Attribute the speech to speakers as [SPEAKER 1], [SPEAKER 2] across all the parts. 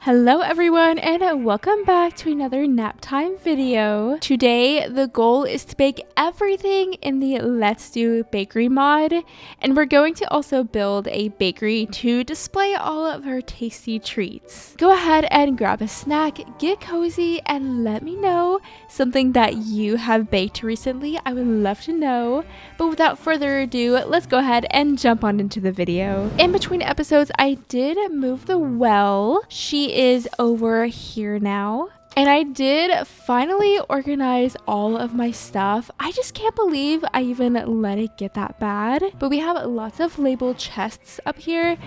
[SPEAKER 1] Hello everyone and welcome back to another Naptime video. Today the goal is to bake everything in the Let's Do Bakery mod, and we're going to also build a bakery to display all of our tasty treats. Go ahead and grab a snack, get cozy, and let me know something that you have baked recently. I would love to know. But without further ado, let's go ahead and jump on into the video. In between episodes, I did move the well. She is over here now. And I did finally organize all of my stuff. I just can't believe I even let it get that bad. But we have lots of labeled chests up here, and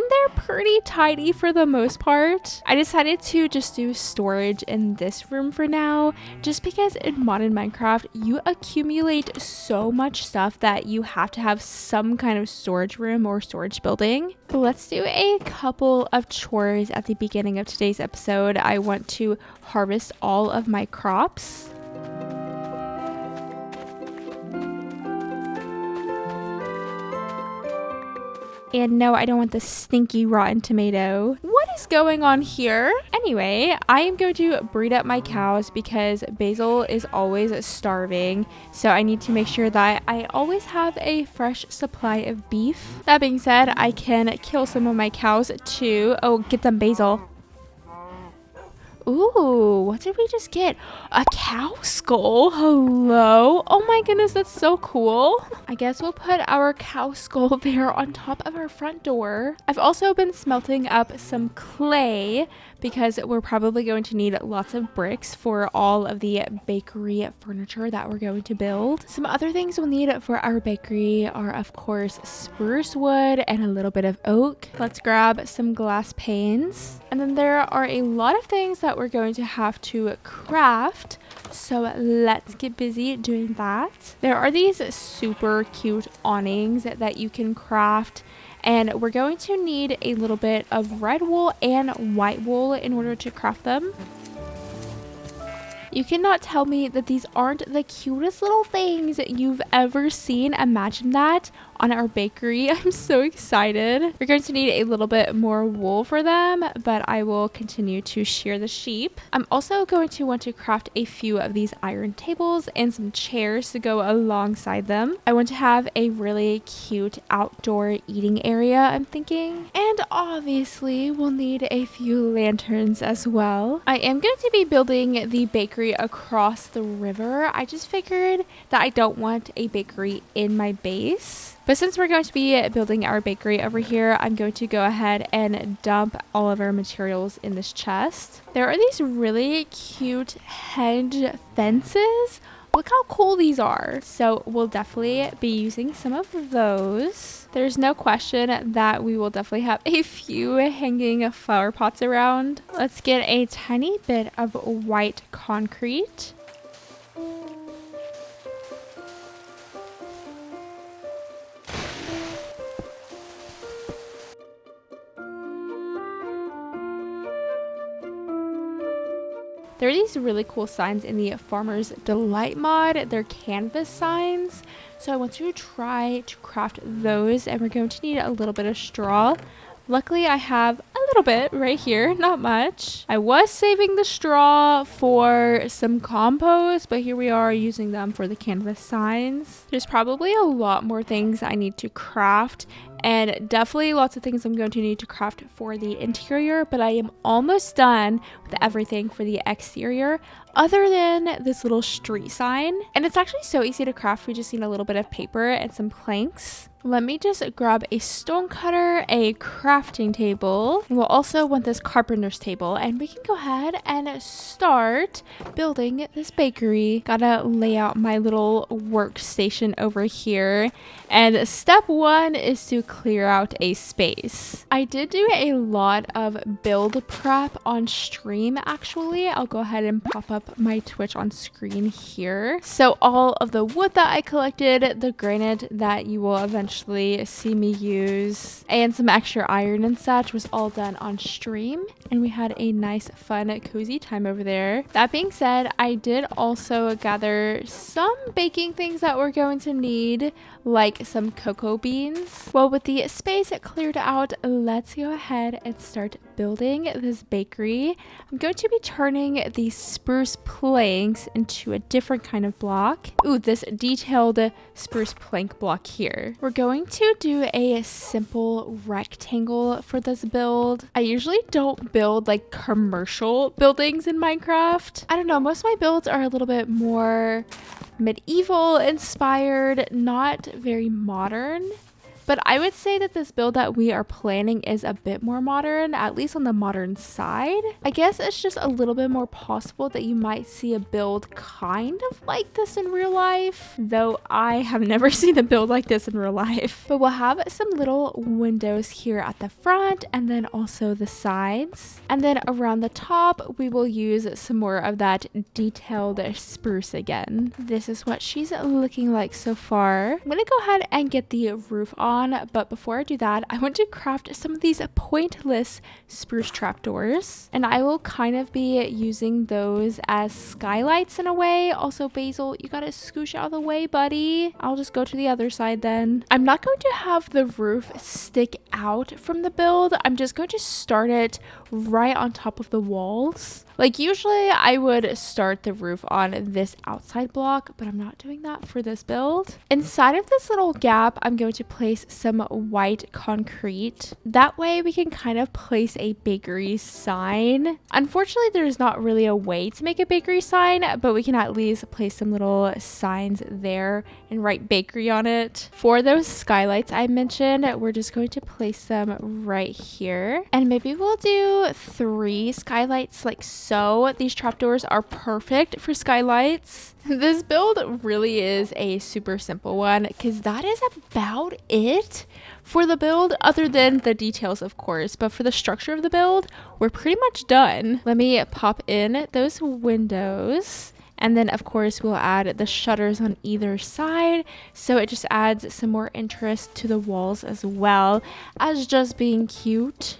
[SPEAKER 1] they're pretty tidy for the most part. I decided to just do storage in this room for now, just because in modern Minecraft, you accumulate so much stuff that you have to have some kind of storage room or storage building. But let's do a couple of chores at the beginning of today's episode. I want to harvest all of my crops. And no, I don't want the stinky rotten tomato. What is going on here? Anyway, I am going to breed up my cows because Basil is always starving. So I need to make sure that I always have a fresh supply of beef. That being said, I can kill some of my cows too. Oh, get them, Basil. Ooh, what did we just get? A cow skull? Hello? Oh my goodness, that's so cool. I guess we'll put our cow skull there on top of our front door. I've also been smelting up some clay because we're probably going to need lots of bricks for all of the bakery furniture that we're going to build. Some other things we'll need for our bakery are, of course, spruce wood and a little bit of oak. Let's grab some glass panes. And then there are a lot of things that we're going to have to craft. So let's get busy doing that. There are these super cute awnings that you can craft. And we're going to need a little bit of red wool and white wool in order to craft them. You cannot tell me that these aren't the cutest little things you've ever seen. Imagine that on our bakery. I'm so excited. We're going to need a little bit more wool for them, but I will continue to shear the sheep. I'm also going to want to craft a few of these iron tables and some chairs to go alongside them. I want to have a really cute outdoor eating area, I'm thinking. And obviously we'll need a few lanterns as well. I am going to be building the bakery across the river. I just figured that I don't want a bakery in my base. But since we're going to be building our bakery over here, I'm going to go ahead and dump all of our materials in this chest. There are these really cute hedge fences. Look how cool these are. So we'll definitely be using some of those. There's no question that we will definitely have a few hanging flower pots around. Let's get a tiny bit of white concrete. There are these really cool signs in the Farmer's Delight mod. They're canvas signs. So I want to try to craft those, and we're going to need a little bit of straw. Luckily, I have a little bit right here, not much. I was saving the straw for some compost, but here we are using them for the canvas signs. There's probably a lot more things I need to craft, and definitely lots of things I'm going to need to craft for the interior, but I am almost done with everything for the exterior other than this little street sign. And it's actually so easy to craft. We just need a little bit of paper and some planks. Let me just grab a stone cutter, a crafting table. We'll also want this carpenter's table, and we can go ahead and start building this bakery. Gotta lay out my little workstation over here. And step one is to clear out a space. I did do a lot of build prep on stream, actually. I'll go ahead and pop up my Twitch on screen here. So all of the wood that I collected, the granite that you will eventually see me use, and some extra iron and such was all done on stream, and we had a nice fun cozy time over there. That being said, I did also gather some baking things that we're going to need, like some cocoa beans. Well, with the space cleared out, let's go ahead and start building this bakery, I'm going to be turning these spruce planks into a different kind of block. Ooh, this detailed spruce plank block here. We're going to do a simple rectangle for this build. I usually don't build like commercial buildings in Minecraft. I don't know, most of my builds are a little bit more medieval inspired, not very modern. But I would say that this build that we are planning is a bit more modern, at least on the modern side. I guess it's just a little bit more possible that you might see a build kind of like this in real life, though I have never seen a build like this in real life. But we'll have some little windows here at the front and then also the sides. And then around the top, we will use some more of that detailed spruce again. This is what she's looking like so far. I'm gonna go ahead and get the roof on. But before I do that, I want to craft some of these pointless spruce trapdoors, and I will kind of be using those as skylights in a way. Also, Basil, you gotta scooch out of the way, buddy. I'll just go to the other side then. I'm not going to have the roof stick out from the build. I'm just going to start it right on top of the walls. Like usually I would start the roof on this outside block, but I'm not doing that for this build. Inside of this little gap, I'm going to place some white concrete. That way we can kind of place a bakery sign. Unfortunately, there's not really a way to make a bakery sign, but we can at least place some little signs there and write bakery on it. For those skylights I mentioned, we're just going to place them right here. And maybe we'll do 3 skylights like so. These trapdoors are perfect for skylights. This build really is a super simple one because that is about it for the build, other than the details of course, but for the structure of the build we're pretty much done. Let me pop in those windows, and then of course we'll add the shutters on either side, so it just adds some more interest to the walls as well as just being cute.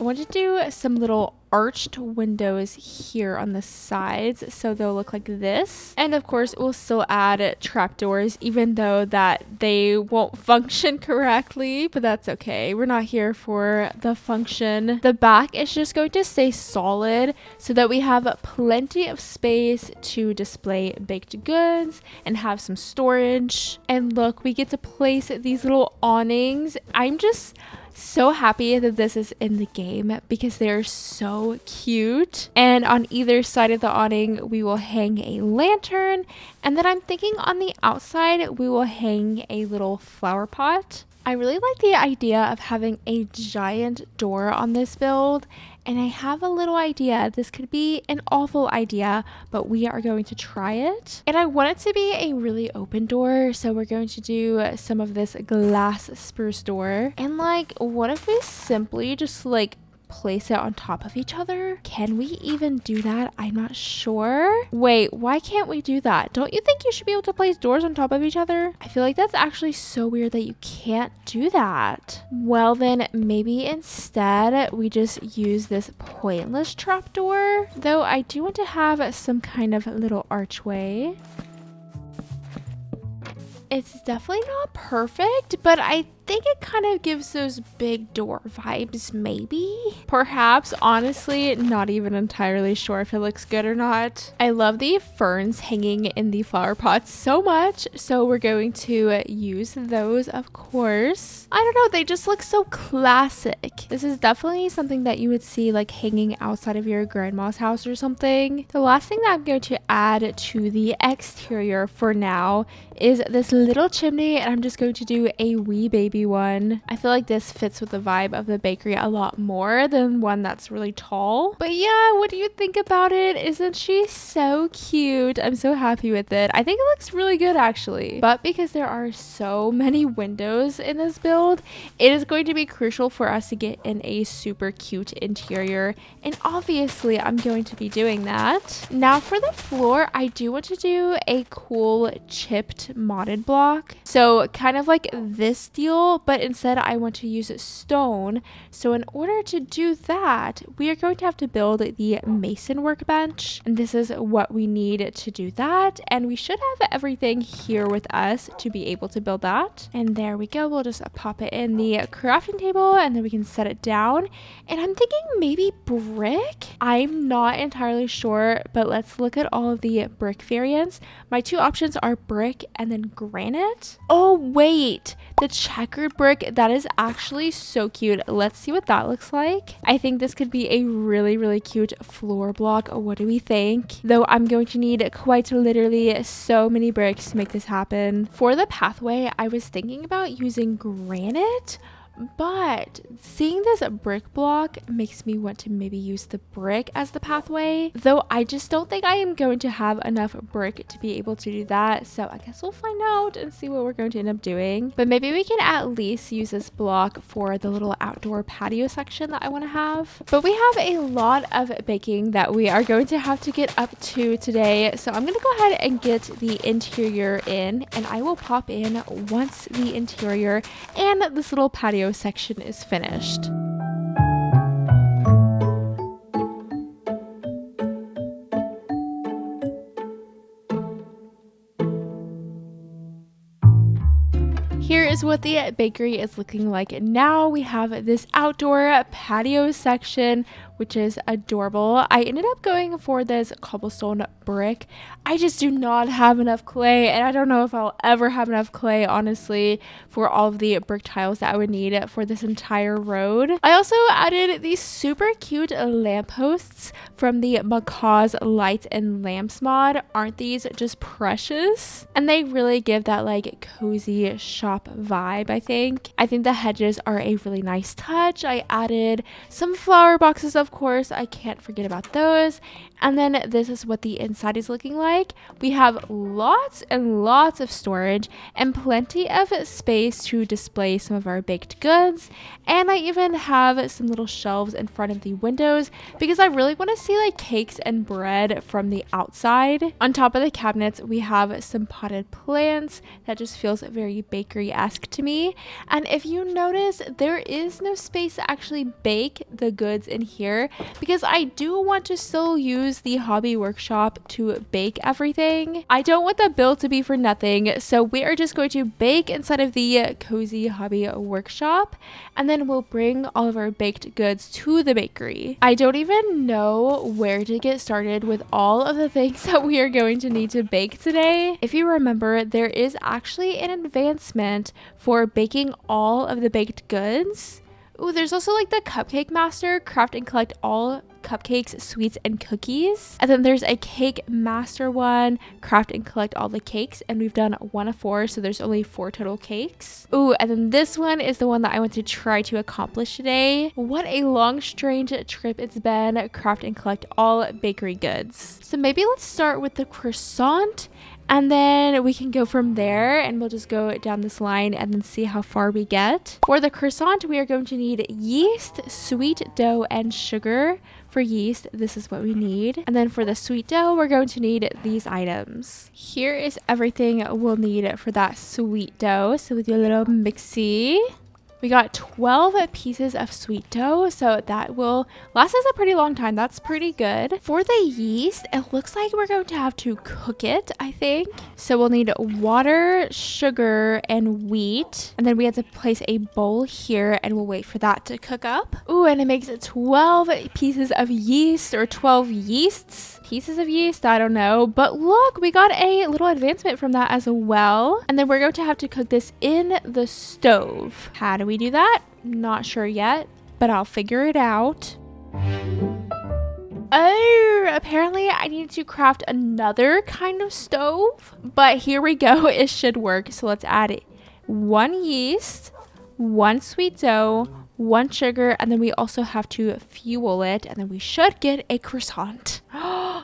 [SPEAKER 1] I want to do some little arched windows here on the sides, so they'll look like this. And of course we'll still add trapdoors, even though that they won't function correctly, but that's okay. We're not here for the function. The back is just going to stay solid so that we have plenty of space to display baked goods and have some storage. And look, we get to place these little awnings. I'm just so happy that this is in the game because they're so cute. And on either side of the awning we will hang a lantern, and then I'm thinking on the outside we will hang a little flower pot. I really like the idea of having a giant door on this build, and I have a little idea. This could be an awful idea, but we are going to try it. And I want it to be a really open door, so we're going to do some of this glass spruce door. And like, what if we simply just like place it on top of each other? Can we even do that? I'm not sure. Wait, why can't we do that? Don't you think you should be able to place doors on top of each other? I feel like that's actually so weird that you can't do that. Well then, maybe instead we just use this pointless trapdoor. Though I do want to have some kind of little archway. It's definitely not perfect, but I think it kind of gives those big door vibes, maybe? Perhaps, honestly, not even entirely sure if it looks good or not. I love the ferns hanging in the flower pots so much, so we're going to use those, of course. I don't know, they just look so classic. This is definitely something that you would see like hanging outside of your grandma's house or something. The last thing that I'm going to add to the exterior for now is this little chimney, and I'm just going to do a wee baby one. I feel like this fits with the vibe of the bakery a lot more than one that's really tall. But yeah, what do you think about it? Isn't she so cute? I'm so happy with it. I think it looks really good actually. But because there are so many windows in this build, it is going to be crucial for us to get in a super cute interior, and obviously I'm going to be doing that. Now for the floor, I do want to do a cool chipped modded block. So kind of like this deal, marble, but instead I want to use stone. So in order to do that, we are going to have to build the mason workbench. And this is what we need to do that. And we should have everything here with us to be able to build that. And there we go. We'll just pop it in the crafting table and then we can set it down. And I'm thinking maybe brick. I'm not entirely sure, but let's look at all of the brick variants. My two options are brick and then granite. Oh, wait, the checkered brick, that is actually so cute. Let's see what that looks like. I think this could be a really, really cute floor block. What do we think? Though I'm going to need quite literally so many bricks to make this happen. For the pathway, I was thinking about using granite, but seeing this brick block makes me want to maybe use the brick as the pathway, though I just don't think I am going to have enough brick to be able to do that. So I guess we'll find out and see what we're going to end up doing. But maybe we can at least use this block for the little outdoor patio section that I want to have. But we have a lot of baking that we are going to have to get up to today. So I'm going to go ahead and get the interior in, and I will pop in once the interior and this little patio section is finished. Here is what the bakery is looking like now. We have this outdoor patio section, which is adorable. I ended up going for this cobblestone brick. I just do not have enough clay, and I don't know if I'll ever have enough clay, honestly, for all of the brick tiles that I would need for this entire road. I also added these super cute lampposts from the Macaw's Lights and Lamps mod. Aren't these just precious? And they really give that like cozy shop vibe, I think. I think the hedges are a really nice touch. I added some flower boxes, of course. I can't forget about those. And then this is what the inside is looking like. We have lots and lots of storage and plenty of space to display some of our baked goods. And I even have some little shelves in front of the windows because I really want to see like cakes and bread from the outside. On top of the cabinets, we have some potted plants that just feels very bakery-esque to me. And if you notice, there is no space to actually bake the goods in here because I do want to still use the hobby workshop to bake everything. I don't want the build to be for nothing, so we are just going to bake inside of the cozy hobby workshop, and then we'll bring all of our baked goods to the bakery. I don't even know where to get started with all of the things that we are going to need to bake today. If you remember, there is actually an advancement for baking all of the baked goods. Ooh, there's also like the Cupcake Master, craft and collect all cupcakes, sweets, and cookies. And then there's a Cake Master one, craft and collect all the cakes. And we've done 1 of 4, so there's only 4 total cakes. Ooh, and then this one is the one that I want to try to accomplish today. What a long, strange trip it's been. Craft and collect all bakery goods. So maybe let's start with the croissant, and then we can go from there, and we'll just go down this line and then see how far we get. For the croissant, we are going to need yeast, sweet dough, and sugar. For yeast, this is what we need. And then for the sweet dough, we're going to need these items. Here is everything we'll need for that sweet dough. So with your little mixie, we got 12 pieces of sweet dough, so that will last us a pretty long time. That's pretty good. For the yeast, it looks like we're going to have to cook it, I think. So we'll need water, sugar, and wheat. And then we have to place a bowl here, and we'll wait for that to cook up. Ooh, and it makes 12 pieces of yeast, or 12 yeasts. Pieces of yeast, I don't know. But look, we got a little advancement from that as well. And then we're going to have to cook this in the stove. How do we do that? Not sure yet, but I'll figure it out. Oh, apparently I need to craft another kind of stove, but here we go. It should work. So let's add 1 yeast, 1 sweet dough, 1 sugar, and then we also have to fuel it, and then we should get a croissant.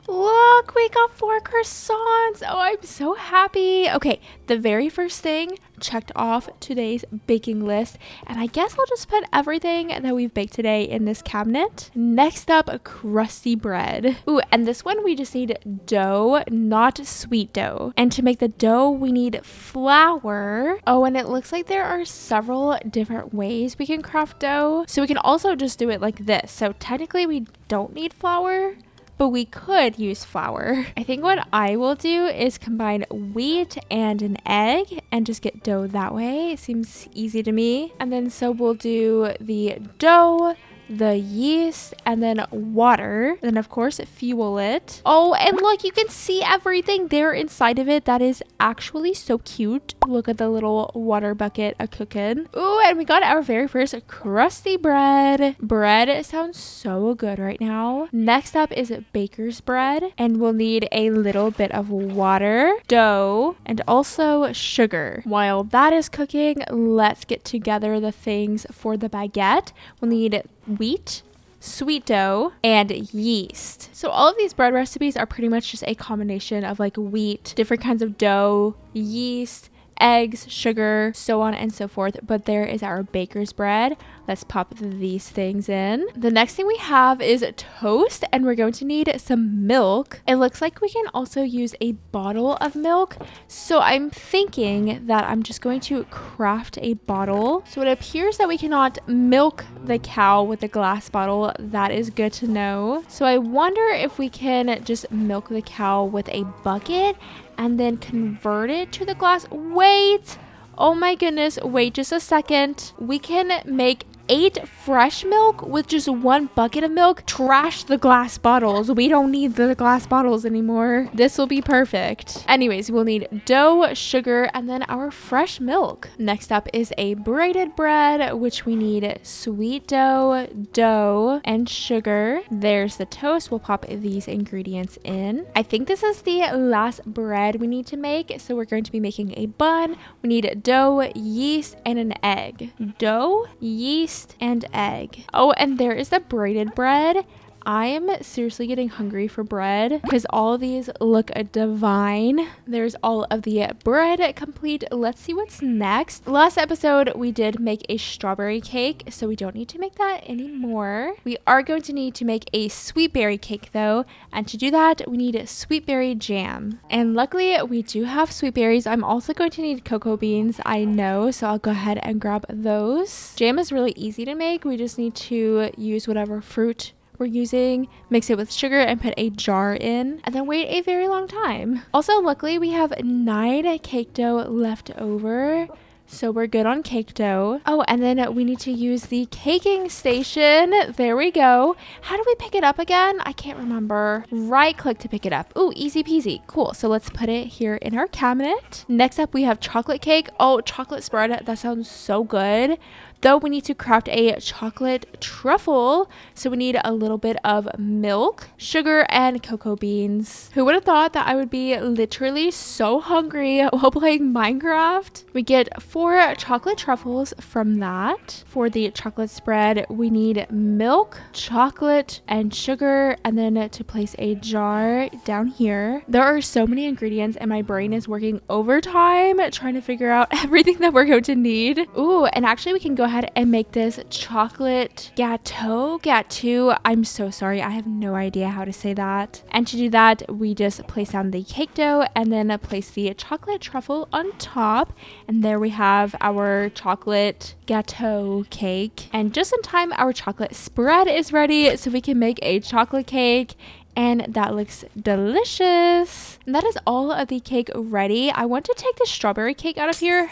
[SPEAKER 1] Look Look, we got 4 croissants. Oh, I'm so happy. Okay, the very first thing checked off today's baking list, and I guess I'll just put everything that we've baked today in this cabinet. Next up, crusty bread. Ooh, and this one we just need dough, not sweet dough. And to make the dough, we need flour. Oh, and it looks like there are several different ways we can craft dough. So we can also just do it like this. So technically we don't need flour, but we could use flour. I think what I will do is combine wheat and an egg and just get dough that way. It seems easy to me. And then so we'll do the dough, the yeast, and then water. And then of course fuel it. Oh, and look, you can see everything there inside of it. That is actually so cute. Look at the little water bucket a cooking. Ooh, and we got our very first crusty bread. Bread sounds so good right now. Next up is baker's bread, and we'll need a little bit of water, dough, and also sugar. While that is cooking, let's get together the things for the baguette. We'll need wheat, sweet dough, and yeast. So all of these bread recipes are pretty much just a combination of like wheat, different kinds of dough, yeast, eggs, sugar, so on and so forth. But there is our baker's bread. Let's pop these things in. The next thing we have is toast, and we're going to need some milk. It looks like we can also use a bottle of milk. So I'm thinking that I'm just going to craft a bottle. So it appears that we cannot milk the cow with a glass bottle. That is good to know. So I wonder if we can just milk the cow with a bucket and then convert it to the glass. Wait, oh my goodness, wait just a second. We can make 8 fresh milk with just 1 bucket of milk. Trash the glass bottles. We don't need the glass bottles anymore. This will be perfect. Anyways, we'll need dough, sugar, and then our fresh milk. Next up is a braided bread, which we need sweet dough, and sugar. There's the toast. We'll pop these ingredients in. I think this is the last bread we need to make, so we're going to be making a bun. We need dough, yeast, and an egg. Dough, yeast, and egg. Oh, and there is the braided bread. I am seriously getting hungry for bread because all of these look divine. There's all of the bread complete. Let's see what's next. Last episode, we did make a strawberry cake, so we don't need to make that anymore. We are going to need to make a sweet berry cake though, and to do that, we need sweet berry jam. And luckily, we do have sweet berries. I'm also going to need cocoa beans, I know, so I'll go ahead and grab those. Jam is really easy to make. We just need to use whatever fruit we're using, mix it with sugar, and put a jar in, and then wait a very long time. Also, luckily, we have 9 cake dough left over, so we're good on cake dough. Oh, and then we need to use the caking station. There we go. How do we pick it up again? I can't remember. Right click to pick it up. Ooh, easy peasy. Cool. So let's put it here in our cabinet. Next up, we have chocolate cake. Oh, chocolate spread. That sounds so good. Though we need to craft a chocolate truffle, so we need a little bit of milk, sugar, and cocoa beans. Who would have thought that I would be literally so hungry while playing Minecraft? We get 4 chocolate truffles from that. For the chocolate spread, we need milk, chocolate, and sugar, and then to place a jar down here. There are so many ingredients, and my brain is working overtime trying to figure out everything that we're going to need. Ooh, and actually we can go ahead and make this chocolate gâteau. I'm so sorry, I have no idea how to say that. And to do that, we just place down the cake dough and then place the chocolate truffle on top, and there we have our chocolate gâteau cake. And just in time, our chocolate spread is ready, so we can make a chocolate cake, and that looks delicious. And that is all of the cake ready. I want to take the strawberry cake out of here.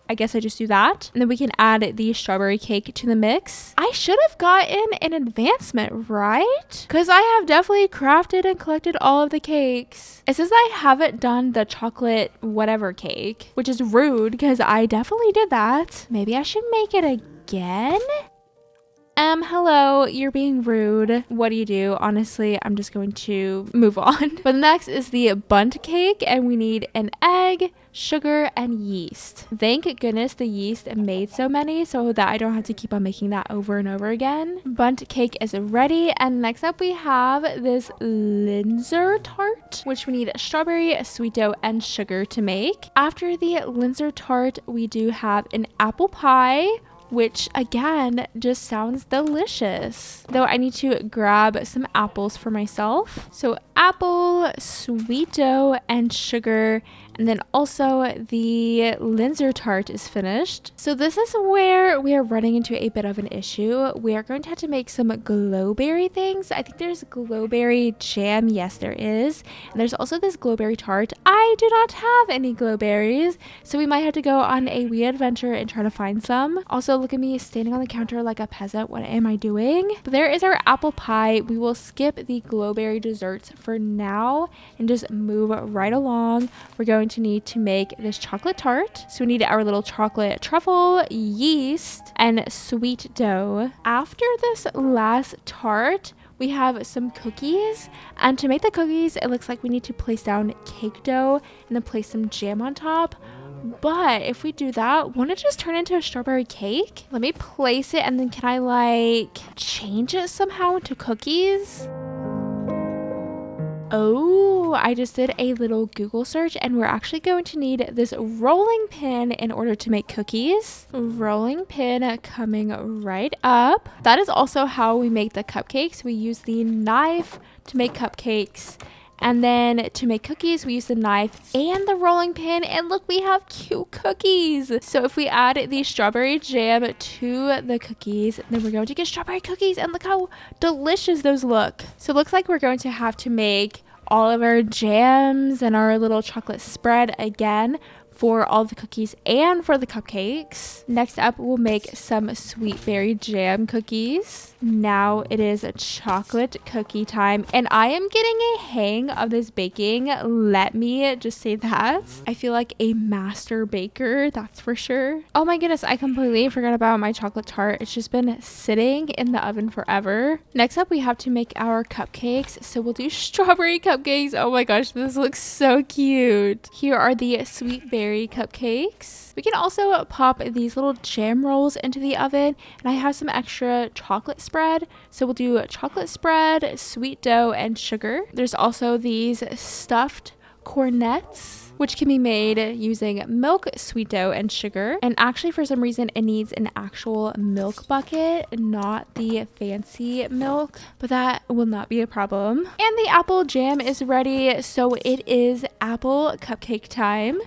[SPEAKER 1] I guess I just do that. And then we can add the strawberry cake to the mix. I should have gotten an advancement, right? Because I have definitely crafted and collected all of the cakes. It says I haven't done the chocolate whatever cake, which is rude because I definitely did that. Maybe I should make it again? Hello, you're being rude. What do? Honestly, I'm just going to move on. But next is the bundt cake, and we need an egg, sugar, and yeast. Thank goodness the yeast made so many so that I don't have to keep on making that over and over again. Bundt cake is ready, and next up we have this Linzer tart, which we need strawberry, sweet dough, and sugar to make. After the Linzer tart, we do have an apple pie, which again just sounds delicious. Though I need to grab some apples for myself. So apple, sweet dough, and sugar. And then also the Linzer tart is finished. So this is where we are running into a bit of an issue. We are going to have to make some glowberry things. I think there's glowberry jam. Yes, there is. And there's also this glowberry tart. I do not have any glowberries, so we might have to go on a wee adventure and try to find some. Also, look at me standing on the counter like a peasant. What am I doing? But there is our apple pie. We will skip the glowberry desserts for now and just move right along. We're going to need to make this chocolate tart. So we need our little chocolate truffle, yeast, and sweet dough. After this last tart, we have some cookies, and to make the cookies, it looks like we need to place down cake dough and then place some jam on top. But if we do that, won't it just turn into a strawberry cake? Let me place it, and then can I like change it somehow to cookies? Oh, I just did a little Google search, and we're actually going to need this rolling pin in order to make cookies. Rolling pin coming right up. That is also how we make the cupcakes. We use the knife to make cupcakes. And then to make cookies, we use the knife and the rolling pin. And look, we have cute cookies. So if we add the strawberry jam to the cookies, then we're going to get strawberry cookies. And look how delicious those look. So it looks like we're going to have to make all of our jams and our little chocolate spread again for all the cookies and for the cupcakes. Next up, we'll make some sweet berry jam cookies. Now it is chocolate cookie time, and I am getting a hang of this baking. Let me just say that. I feel like a master baker, that's for sure. Oh my goodness, I completely forgot about my chocolate tart. It's just been sitting in the oven forever. Next up, we have to make our cupcakes. So we'll do strawberry cupcakes. Oh my gosh, this looks so cute. Here are the sweet berry cupcakes. We can also pop these little jam rolls into the oven, and I have some extra chocolate spread. So we'll do chocolate spread, sweet dough, and sugar. There's also these stuffed cornets, which can be made using milk, sweet dough, and sugar. And actually, for some reason, it needs an actual milk bucket, not the fancy milk, but that will not be a problem. And the apple jam is ready, so it is apple cupcake time.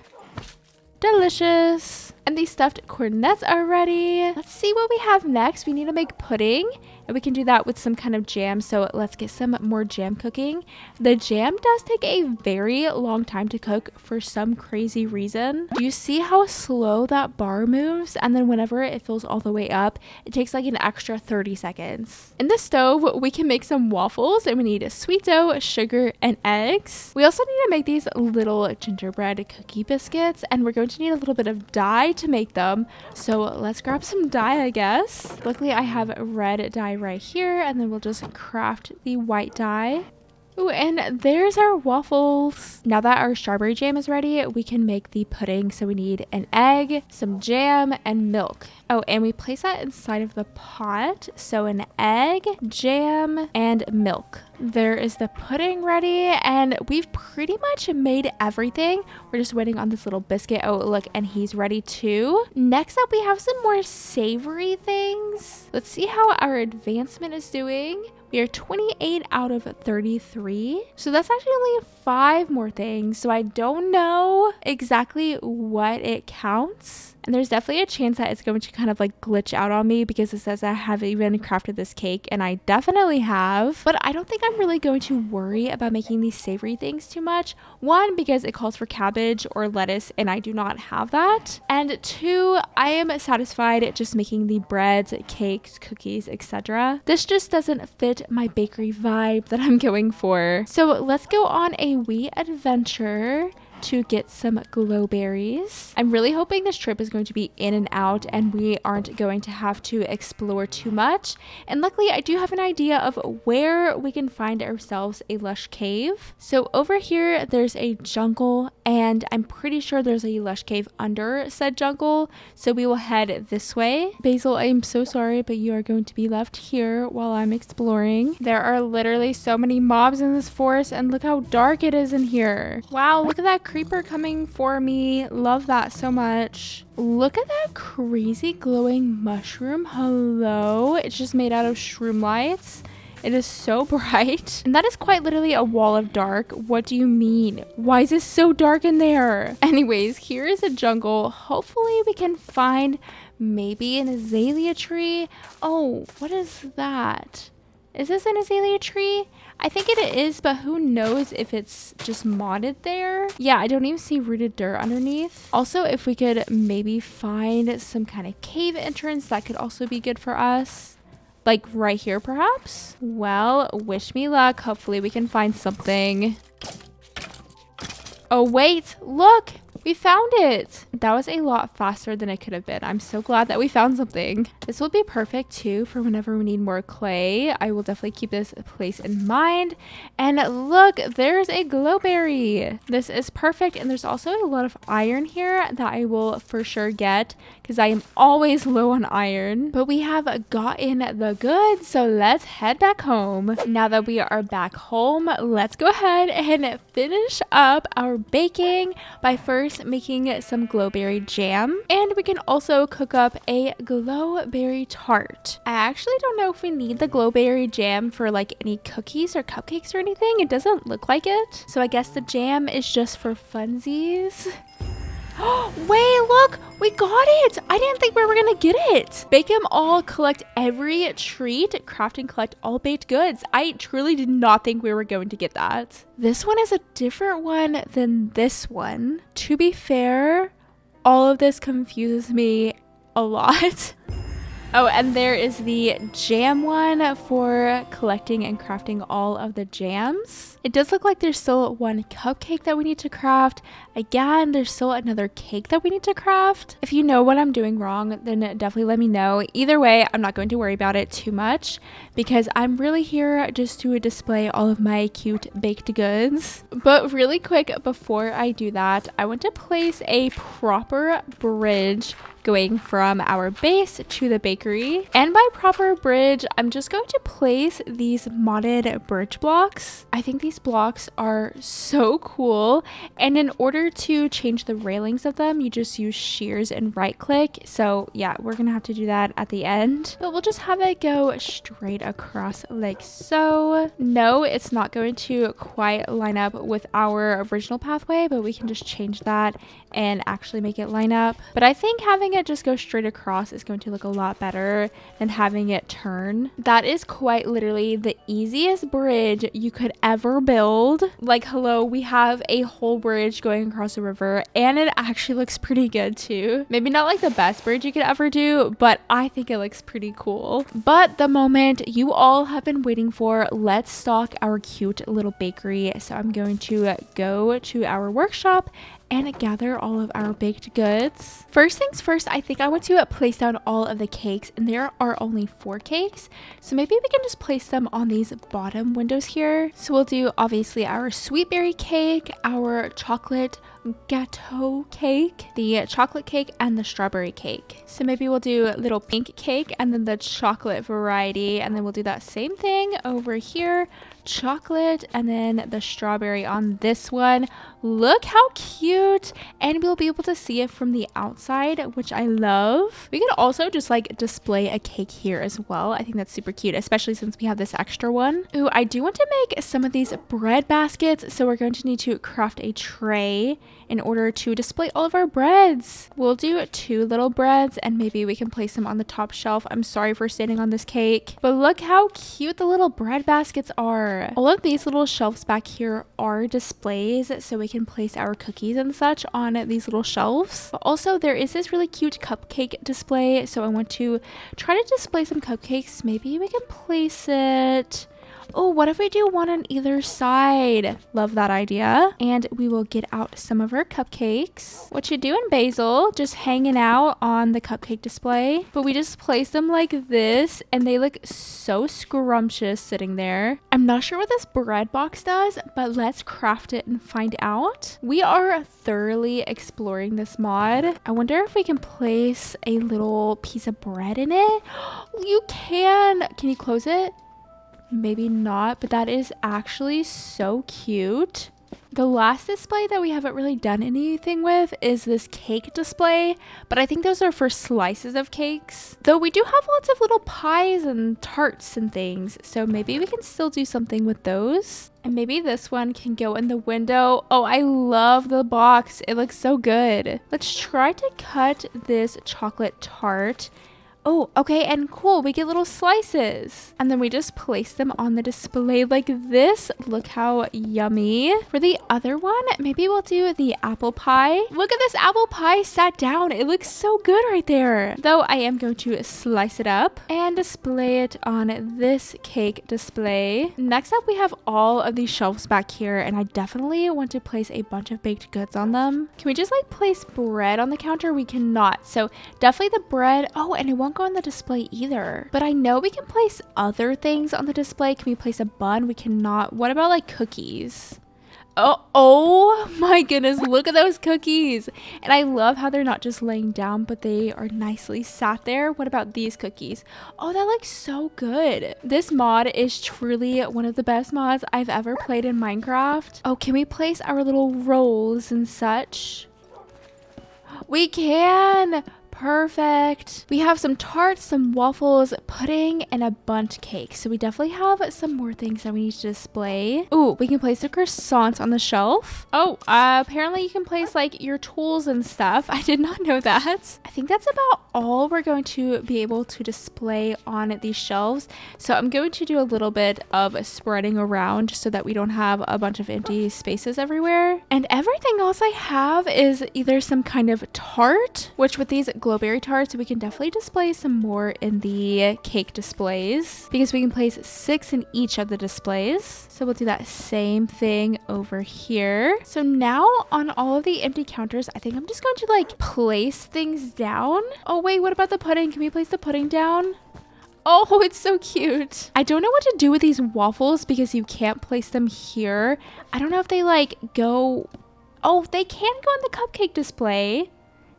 [SPEAKER 1] Delicious. And these stuffed cornets are ready. Let's see what we have next. We need to make pudding, and we can do that with some kind of jam. So let's get some more jam cooking. The jam does take a very long time to cook for some crazy reason. Do you see how slow that bar moves? And then whenever it fills all the way up, it takes like an extra 30 seconds. In the stove, we can make some waffles, and we need sweet dough, sugar, and eggs. We also need to make these little gingerbread cookie biscuits, and we're going to need a little bit of dye to make them. So let's grab some dye, I guess. Luckily, I have red dye right here, and then we'll just craft the white dye. Ooh, and there's our waffles. Now that our strawberry jam is ready, we can make the pudding. So we need an egg, some jam, and milk. Oh, and we place that inside of the pot. So an egg, jam, and milk. There is the pudding ready, and we've pretty much made everything. We're just waiting on this little biscuit. Oh, look, and he's ready too. Next up, we have some more savory things. Let's see how our advancement is doing. We are 28 out of 33. So that's actually only 5 more things. So I don't know exactly what it counts. And there's definitely a chance that it's going to kind of like glitch out on me because it says I have even crafted this cake, and I definitely have. But I don't think I'm really going to worry about making these savory things too much. 1, because it calls for cabbage or lettuce, and I do not have that. And 2, I am satisfied just making the breads, cakes, cookies, etc. This just doesn't fit my bakery vibe that I'm going for. So let's go on a wee adventure to get some glowberries. I'm really hoping this trip is going to be in and out and we aren't going to have to explore too much. And luckily I do have an idea of where we can find ourselves a lush cave. So over here there's a jungle, and I'm pretty sure there's a lush cave under said jungle. So we will head this way. Basil, I'm so sorry, but you are going to be left here while I'm exploring. There are literally so many mobs in this forest, and look how dark it is in here. Wow, look at that creeper coming for me. Love that so much. Look at that crazy glowing mushroom. Hello. It's just made out of shroom lights. It is so bright. And that is quite literally a wall of dark. What do you mean? Why is it so dark in there? Anyways, here is a jungle. Hopefully we can find maybe an azalea tree. Oh, what is that? Is this an azalea tree? I think it is, but who knows if it's just modded there. Yeah, I don't even see rooted dirt underneath. Also, if we could maybe find some kind of cave entrance, that could also be good for us. Like right here, perhaps? Well, wish me luck. Hopefully we can find something. Oh, wait, look. We found it. That was a lot faster than it could have been. I'm so glad that we found something. This will be perfect too for whenever we need more clay. I will definitely keep this place in mind. And look, there's a glowberry. This is perfect. And there's also a lot of iron here that I will for sure get because I am always low on iron. But we have gotten the goods, so let's head back home. Now that we are back home, let's go ahead and finish up our baking by first making some glowberry jam, and we can also cook up a glowberry tart. I actually don't know if we need the glowberry jam for like any cookies or cupcakes or anything. It doesn't look like it, so I guess the jam is just for funsies. Wait, look, we got it. I didn't think we were gonna get it. Bake them all, collect every treat, craft and collect all baked goods. I truly did not think we were going to get that. This one is a different one than this one. To be fair, all of this confuses me a lot. Oh, and there is the jam one for collecting and crafting all of the jams. It does look like there's still one cupcake that we need to craft. Again, there's still another cake that we need to craft. If you know what I'm doing wrong, then definitely let me know. Either way, I'm not going to worry about it too much because I'm really here just to display all of my cute baked goods. But really quick, before I do that, I want to place a proper bridge going from our base to the bakery. And by proper bridge, I'm just going to place these modded birch blocks. I think these blocks are so cool. And in order to change the railings of them, you just use shears and right click. So yeah, we're gonna have to do that at the end. But we'll just have it go straight across like so. No, it's not going to quite line up with our original pathway, but we can just change that and actually make it line up. But I think having it just go straight across is going to look a lot better than having it turn. That is quite literally the easiest bridge you could ever build. Like, hello, we have a whole bridge going across a river, and it actually looks pretty good too. Maybe not like the best bridge you could ever do, but I think it looks pretty cool. But the moment you all have been waiting for, let's stock our cute little bakery. So I'm going to go to our workshop and gather all of our baked goods. First things first, I think I want to place down all of the cakes, and there are only 4 cakes. So maybe we can just place them on these bottom windows here. So we'll do obviously our sweet berry cake, our chocolate gâteau cake, the chocolate cake, and the strawberry cake. So maybe we'll do a little pink cake and then the chocolate variety, and then we'll do that same thing over here, chocolate, and then the strawberry on this one. Look how cute, and we'll be able to see it from the outside, which I love. We could also just like display a cake here as well. I think that's super cute, especially since we have this extra one. Ooh, I do want to make some of these bread baskets, so we're going to need to craft a tray in order to display all of our breads. We'll do 2 little breads, and maybe we can place them on the top shelf. I'm sorry for standing on this cake, but look how cute the little bread baskets are. All of these little shelves back here are displays, so we can place our cookies and such on these little shelves. But also there is this really cute cupcake display, so I want to try to display some cupcakes. Maybe we can place it Oh, what if we do one on either side? Love that idea. And we will get out some of our cupcakes. What you doing, Basil? Just hanging out on the cupcake display. But we just place them like this and they look so scrumptious sitting there. I'm not sure what this bread box does, but let's craft it and find out. We are thoroughly exploring this mod. I wonder if we can place a little piece of bread in it. You can. Can you close it? Maybe not, but that is actually so cute. The last display that we haven't really done anything with is this cake display, but I think those are for slices of cakes. Though we do have lots of little pies and tarts and things, so maybe we can still do something with those. And maybe this one can go in the window. Oh, I love the box. It looks so good. Let's try to cut this chocolate tart. Oh, okay, and cool, we get little slices. And then we just place them on the display like this. Look how yummy. For the other one, maybe we'll do the apple pie. Look at this apple pie sat down. It looks so good right there. Though I am going to slice it up and display it on this cake display. Next up, we have all of these shelves back here, and I definitely want to place a bunch of baked goods on them. Can we just like place bread on the counter? We cannot. So definitely the bread. Oh, and it won't go on the display either, but I know we can place other things on the display. Can we place a bun? We cannot. What about like cookies? Oh my goodness, look at those cookies. And I love how they're not just laying down, but they are nicely sat there. What about these cookies? Oh, that looks so good. This mod is truly one of the best mods I've ever played in Minecraft. Oh, can we place our little rolls and such? We can. Perfect. We have some tarts, some waffles, pudding, and a bundt cake. So we definitely have some more things that we need to display. Ooh, we can place the croissants on the shelf. Oh, apparently you can place like your tools and stuff. I did not know that. I think that's about all we're going to be able to display on these shelves. So I'm going to do a little bit of spreading around so that we don't have a bunch of empty spaces everywhere. And everything else I have is either some kind of tart, which with these Glowberry tarts, we can definitely display some more in the cake displays because we can place 6 in each of the displays. So we'll do that same thing over here. So now on all of the empty counters, I think I'm just going to like place things down. Oh wait, what about the pudding? Can we place the pudding down? Oh, it's so cute. I don't know what to do with these waffles because you can't place them here. I don't know if they like go... Oh, they can go in the cupcake display.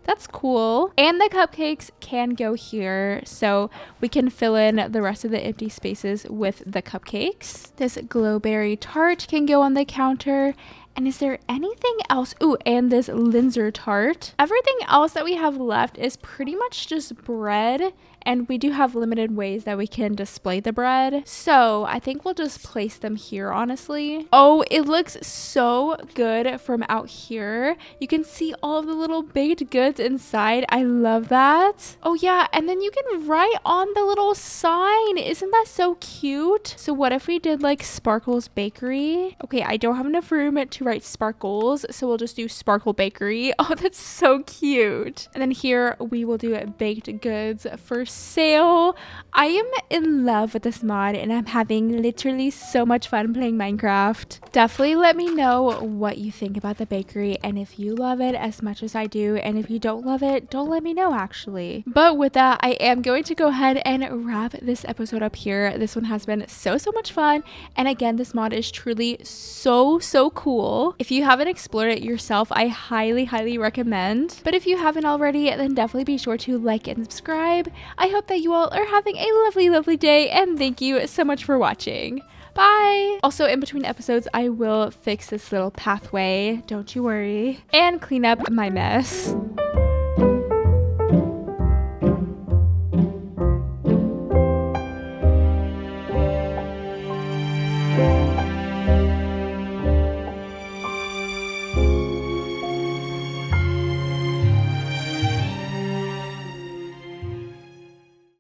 [SPEAKER 1] That's cool. And the cupcakes can go here, so we can fill in the rest of the empty spaces with the cupcakes. This Glowberry tart can go on the counter. And is there anything else? Ooh, and this Linzer tart. Everything else that we have left is pretty much just bread. And we do have limited ways that we can display the bread. So I think we'll just place them here, honestly. Oh, it looks so good from out here. You can see all of the little baked goods inside. I love that. Oh yeah, and then you can write on the little sign. Isn't that so cute? So what if we did like Sparkle's Bakery? Okay, I don't have enough room to write Sparkles, so we'll just do Sparkle Bakery. Oh, that's so cute. And then here we will do baked goods for sale. I am in love with this mod and I'm having literally so much fun playing Minecraft. Definitely let me know what you think about the bakery and if you love it as much as I do, and if you don't love it, don't let me know actually. But with that, I am going to go ahead and wrap this episode up here. This one has been so much fun, and again, this mod is truly so cool. If you haven't explored it yourself, I highly recommend. But if you haven't already, then definitely be sure to like and subscribe. I hope that you all are having a lovely day, and thank you so much for watching. Bye! Also, in between episodes, I will fix this little pathway, don't you worry, and clean up my mess.